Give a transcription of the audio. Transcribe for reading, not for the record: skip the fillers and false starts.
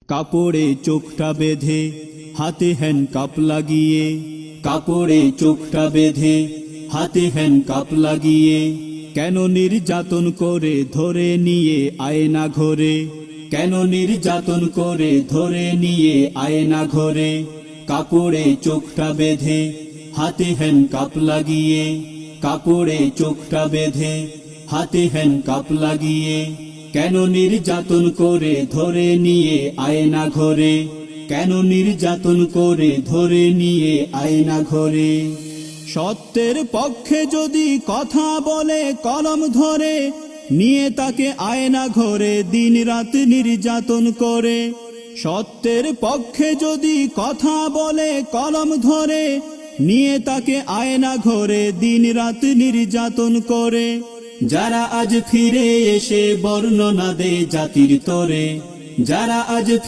কাপড়ে চোখটা বেঁধে হাতে হ্যান্ডকাপ লাগিয়ে, কাপড়ে চোখটা বেঁধে হাতে হ্যান্ডকাপ লাগিয়ে, কেন নির্যাতন করে ধরে নিয়ে আয়না ঘরে, কেন নির্যাতন করে ধরে নিয়ে আয়না ঘরে। কাপড়ে চোখটা বেঁধে হাতে হ্যান্ডকাপ লাগিয়ে, কাপড়ে চোখটা বেঁধে হাতে হ্যান্ডকাপ লাগিয়ে, কেন নির্যাতন করে ধরে নিয়ে আয়না ঘরে, কেন নির্যাতন করে ধরে নিয়ে আয়না ঘরে। সত্যের পক্ষে যদি কথা বলে কলম ধরে, নিয়ে তাকে আয়না ঘরে দিন রাত নির্যাতন করে। সত্যের পক্ষে যদি কথা বলে কলম ধরে, নিয়ে তাকে আয়না ঘরে দিন রাত নির্যাতন করে। যারা আজ ফিরে এসে বর্ণনা দেয় জাতির তরে, যারা আজ